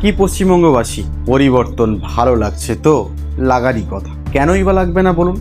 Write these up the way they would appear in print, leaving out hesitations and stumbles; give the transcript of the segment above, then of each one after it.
কি পশ্চিমবঙ্গবাসী, পরিবর্তন ভালো লাগছে তো? লাগারই কথা, কেনই বা লাগবে না বলুন?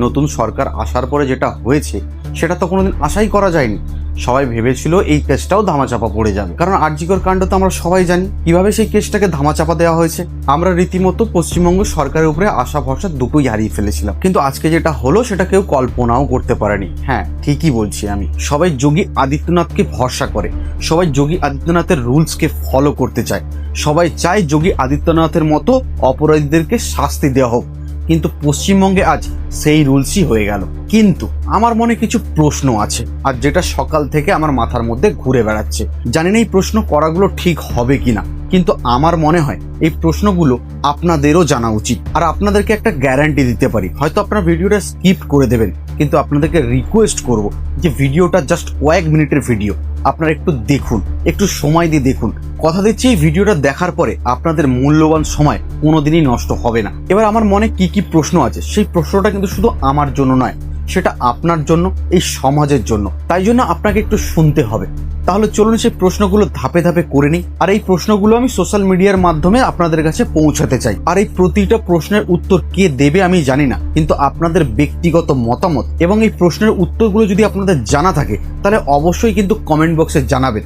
নতুন সরকার আসার পরে যেটা হয়েছে সেটা তো কোনোদিন আশাই করা যায়নি। সবাই ভেবেছিল এই কেসটাও ধামাচাপা পড়ে যাবে, কারণ আরজিকর কাণ্ড তো আমরা সবাই জানি কিভাবে সেই কেসটাকে ধামাচাপা দেওয়া হয়েছে। আমরা রীতিমতো পশ্চিমবঙ্গ সরকারের উপরে আশা ভরসা দুটোই হারিয়ে ফেলেছিলাম, কিন্তু আজকে যেটা হলো সেটা কেউ কল্পনাও করতে পারেনি। হ্যাঁ, ঠিকই বলছি আমি। সবাই যোগী আদিত্যনাথকে ভরসা করে, সবাই যোগী আদিত্যনাথের রুলসকে ফলো করতে চায়, সবাই চায় যোগী আদিত্যনাথের মতো অপরাধীদেরকে শাস্তি দেওয়া হোক, কিন্তু পশ্চিমবঙ্গে আজ সেই রুলসই হয়ে গেল। কিন্তু আমার মনে কিছু প্রশ্ন আছে, আর যেটা সকাল থেকে আমার মাথার মধ্যে ঘুরে বেড়াচ্ছে। জানি না এই প্রশ্ন করাগুলো ঠিক হবে কিনা, কিন্তু আমার মনে হয় এই প্রশ্নগুলো আপনাদেরও জানা উচিত। আর আপনাদেরকে একটা গ্যারান্টি দিতে পারি, হয়তো আপনারা ভিডিওটা স্কিপ করে দেবেন, কিন্তু আপনাদেরকে রিকোয়েস্ট করব যে ভিডিওটা জাস্ট কয়েক মিনিটের ভিডিও, আপনারা একটু দেখুন, একটু সময় দিয়ে দেখুন। কথা দিচ্ছি এই ভিডিওটা দেখার পরে আপনাদের মূল্যবান সময় কোনোদিনই নষ্ট হবে না। এবার আমার মনে কি কি প্রশ্ন আছে, সেই প্রশ্নটা কিন্তু শুধু আমার জন্য নয়, সেটা আপনার জন্য, এই সমাজের জন্য। তাই জন্য আপনাকে একটু শুনতে হবে। তাহলে চলুন সেই প্রশ্নগুলো ধাপে ধাপে করে নিই। আর এই প্রশ্নগুলো আমি সোশ্যাল মিডিয়ার মাধ্যমে আপনাদের কাছে পৌঁছাতে চাই। আর এই প্রতিটা প্রশ্নের উত্তর কে দেবে আমি জানি না, কিন্তু আপনাদের ব্যক্তিগত মতামত এবং এই প্রশ্নের উত্তরগুলো যদি আপনাদের জানা থাকে তাহলে অবশ্যই কিন্তু কমেন্ট বক্সে জানাবেন।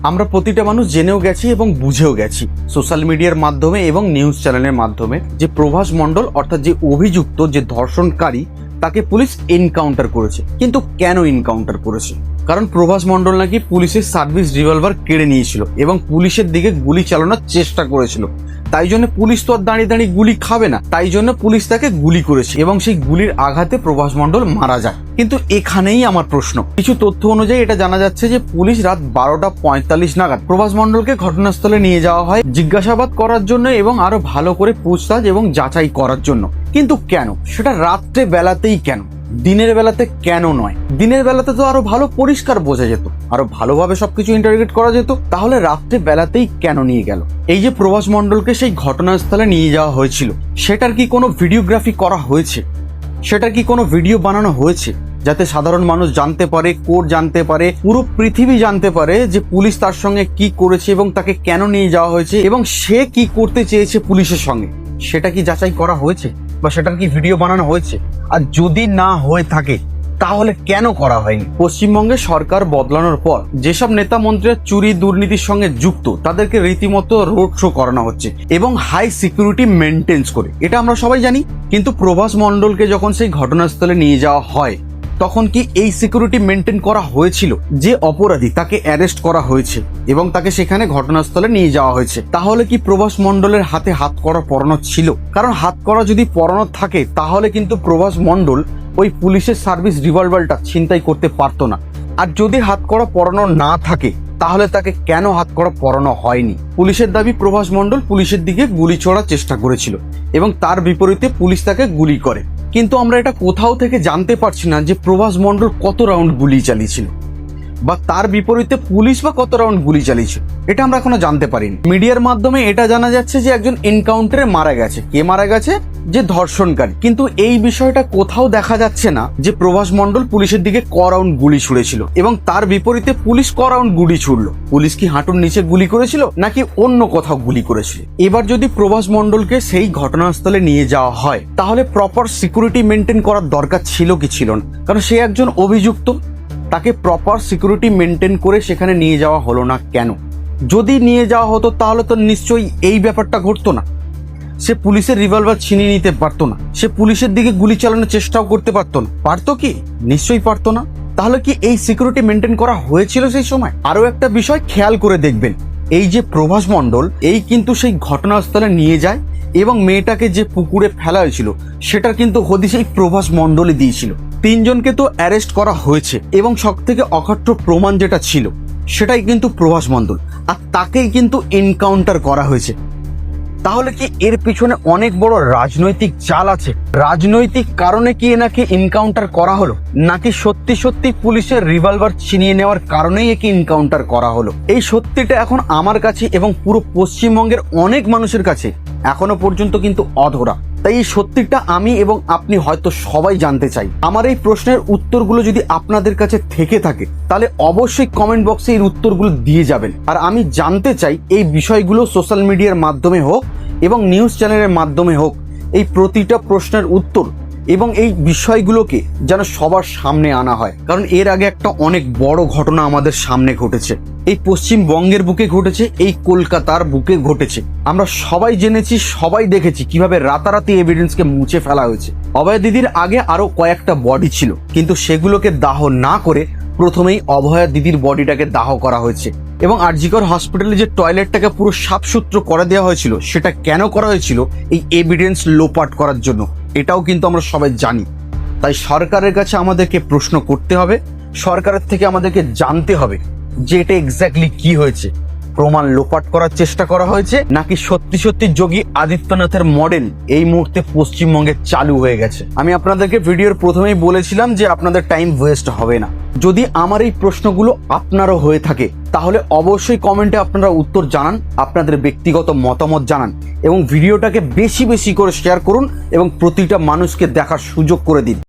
আমরা প্রতিটা মানুষ জেনেও গেছি এবং বুঝেও গেছি সোশ্যাল মিডিয়ার মাধ্যমে এবং নিউজ চ্যানেলের মাধ্যমে যে প্রভাস মণ্ডল অর্থাৎ যে অভিযুক্ত, যে ধর্ষণকারী, তাকে পুলিশ এনকাউন্টার করেছে। কিন্তু কেন এনকাউন্টার করেছে? কারণ প্রভাস মণ্ডল নাকি পুলিশের সার্ভিস রিভলভার কেড়ে নিয়েছিল এবং পুলিশের দিকে গুলি চালানোর চেষ্টা করেছিল। তাই জন্য পুলিশ তো আর দাঁড়িয়ে দাঁড়িয়ে গুলি খাবে না, তাই জন্য পুলিশ তাকে গুলি করেছে এবং সেই গুলির আঘাতে প্রভাস মণ্ডল মারা যায়। কিন্তু এখানেই আমার প্রশ্ন। কিছু তথ্য অনুযায়ী এটা জানা যাচ্ছে যে পুলিশ রাত 12:45 নাগাদ প্রভাস মণ্ডলকে ঘটনাস্থলে নিয়ে যাওয়া হয় জিজ্ঞাসাবাদ করার জন্য এবং আরো ভালো করে পুছতাছ এবং যাচাই করার জন্য। কিন্তু কেন? সেটা রাত্রে বেলাতেই কেন? দিনের বেলাতে কেন নয়? দিনের বেলাতে তো আরো ভালো পরিষ্কার বোঝা যেত, আরো ভালোভাবে সবকিছু ইন্টারোগেট করা যেত। তাহলে রাত্রে বেলাতেই কেন নিয়ে গেল? এই যে প্রভাস মণ্ডলকে সেই ঘটনাস্থলে নিয়ে যাওয়া হয়েছিল, সেটার কি কোনো ভিডিওগ্রাফি করা হয়েছে? সেটার কি কোনো ভিডিও বানানো হয়েছে যাতে সাধারণ মানুষ জানতে পারে, কোর্ট জানতে পারে, পুরো পৃথিবী জানতে পারে যে পুলিশ তার সঙ্গে কি করেছে এবং তাকে কেন নিয়ে যাওয়া হয়েছে এবং সে কি করতে চেয়েছে পুলিশের সঙ্গে? সেটা কি যাচাই করা হয়েছে বা সেটার কি ভিডিও বানানো হয়েছে? আর যদি না হয়ে থাকে তাহলে কেন করা হয়নি? পশ্চিমবঙ্গে সরকার বদলানোর পর যেসব নেতা মন্ত্রীরা চুরি দুর্নীতির সঙ্গে যুক্ত তাদেরকে রীতিমতো রোড শো করানো হচ্ছে এবং হাই সিকিউরিটি মেনটেন্স করে, এটা আমরা সবাই জানি। কিন্তু প্রভাস মণ্ডলকে যখন সেই ঘটনাস্থলে নিয়ে যাওয়া হয় তখন কি এই সিকিউরিটি মেনটেন করা হয়েছিল? যে অপরাধী তাকে অ্যারেস্ট করা হয়েছে এবং তাকে সেখানে ঘটনাস্থলে নিয়ে যাওয়া হয়েছে, তাহলে কি প্রভাস মণ্ডলের হাতে হাতকড়া পরানো ছিল? কারণ হাতকড়া যদি পরানো থাকে তাহলে কিন্তু প্রভাস মণ্ডল ওই পুলিশের সার্ভিস রিভলভারটা ছিনতাই করতে পারতো না। আর যদি হাতকড়া পরানো না থাকে তাহলে তাকে কেন হাতকড়া পরানো হয়নি? পুলিশের দাবি প্রভাস মণ্ডল পুলিশের দিকে গুলি ছোড়ার চেষ্টা করেছিল এবং তার বিপরীতে পুলিশ তাকে গুলি করে। কিন্তু আমরা এটা কোথাও থেকে জানতে পারছি না যে প্রভাস মণ্ডল কত রাউন্ড গুলি চালিয়েছিল বা তার বিপরীতে পুলিশ বা কত রাউন্ড গুলি চালিয়েছিল, এটা আমরা এখনো জানতে পারিনি। মিডিয়ার মাধ্যমে এটা জানা যাচ্ছে যে একজন এনকাউন্টারে মারা গেছে। কে মারা গেছে? যে ধর্ষণকারী। কিন্তু এই বিষয়টা কোথাও দেখা যাচ্ছে না যে প্রভাস মণ্ডল পুলিশের দিকে ক রাউন্ড গুলি ছুড়েছিল এবং তার বিপরীতে পুলিশ ক রাউন্ড গুলি ছুড়লো। পুলিশ কি হাঁটুর নিচে গুলি করেছিল নাকি অন্য কোথাও গুলি করেছিল? এবার যদি প্রভাস মণ্ডলকে সেই ঘটনাস্থলে নিয়ে যাওয়া হয় তাহলে প্রপার সিকিউরিটি মেনটেন করার দরকার ছিল কি ছিল না? কারণ সে একজন অভিযুক্ত, তাকে প্রপার সিকিউরিটি মেনটেন করে সেখানে নিয়ে যাওয়া হলো না কেন? যদি নিয়ে যাওয়া হতো তাহলে তো নিশ্চয়ই এই ব্যাপারটা ঘটতো না। সে পুলিশের রিভলভার ছিনিয়ে নিতে পারতো না, সে পুলিশের দিকে গুলি চালানোর চেষ্টাও করতে পারতো না। পারতো কি? নিশ্চয়ই পারতো না। তাহলে কি এই সিকিউরিটি মেনটেন করা হয়েছিল সেই সময়? আরো একটা বিষয় খেয়াল করে দেখবেন, এই যে প্রভাস মণ্ডল, এই কিন্তু সেই ঘটনাস্থলে নিয়ে যায় এবং মেয়েটাকে যে পুকুরে ফেলা হয়েছিল সেটার কিন্তু হদিশ এই প্রভাস মণ্ডলই দিয়েছিল। তিনজনকে তো অ্যারেস্ট করা হয়েছে এবং সব থেকে অকথ্য প্রমাণ যেটা ছিল সেটাই কিন্তু প্রভাস মণ্ডল, আর তাকেই কিন্তু এনকাউন্টার করা হয়েছে। তাহলে কি এর পিছনে অনেক বড় রাজনৈতিক চাল আছে? রাজনৈতিক কারণে কি এনাকে এনকাউন্টার করা হলো, নাকি সত্যি সত্যি পুলিশের রিভলভার ছিনিয়ে নেওয়ার কারণেই একে এনকাউন্টার করা হলো? এই সত্যিটা এখন আমার কাছে এবং পুরো পশ্চিমবঙ্গের অনেক মানুষের কাছে এখনো পর্যন্ত কিন্তু অধরা। তাই এই সত্যিটা আমি এবং আপনি হয়তো সবাই জানতে চাই। আমার এই প্রশ্নের উত্তরগুলো যদি আপনাদের কাছে থেকে থাকে তাহলে অবশ্যই কমেন্ট বক্সে এর উত্তরগুলো দিয়ে যাবেন। আর আমি জানতে চাই এই বিষয়গুলো সোশ্যাল মিডিয়ার মাধ্যমে হোক এবং নিউজ চ্যানেলের মাধ্যমে হোক, এই প্রতিটা প্রশ্নের উত্তর এবং এই বিষয়গুলোকে যেন সবার সামনে আনা হয়। কারণ এর আগে একটা অনেক বড় ঘটনা আমাদের সামনে ঘটেছে, এই পশ্চিমবঙ্গের বুকে ঘটেছে, এই কলকাতার বুকে ঘটেছে। আমরা সবাই জেনেছি, সবাই দেখেছি কিভাবে রাতারাতি এভিডেন্সকে মুছে ফেলা হয়েছে। অভয়া দিদির আগে আরো কয়েকটা বডি ছিল, কিন্তু সেগুলোকে দাহ না করে প্রথমেই অভয়া দিদির বডিটাকে দাহ করা হয়েছে। এবং আরজিকর হসপিটালে যে টয়লেটটাকে পুরো সাফসুতরো করে দেওয়া হয়েছিল, সেটা কেন করা হয়েছিল? এই এভিডেন্স লোপাট করার জন্য। এটাও কিন্তু আমরা সবাই জানি। তাই সরকারের কাছে আমাদেরকে প্রশ্ন করতে হবে, সরকারের থেকে আমাদেরকে জানতে হবে যে এটা এক্স্যাক্টলি কি হয়েছে। প্রমাণ লোপাট করার চেষ্টা করা হয়েছে, নাকি সত্যি সত্যি যোগী আদিত্যনাথের মডেল এই মুহূর্তে পশ্চিমবঙ্গে চালু হয়ে গেছে। আমি আপনাদেরকে ভিডিওর প্রথমেই বলেছিলাম যে আপনাদের টাইম ওয়েস্ট হবে না। যদি আমার এই প্রশ্নগুলো আপনারও হয়ে থাকে তাহলে অবশ্যই কমেন্টে আপনারা উত্তর জানান, আপনাদের ব্যক্তিগত মতামত জানান এবং ভিডিওটাকে বেশি বেশি করে শেয়ার করুন এবং প্রতিটা মানুষকে দেখার সুযোগ করে দিন।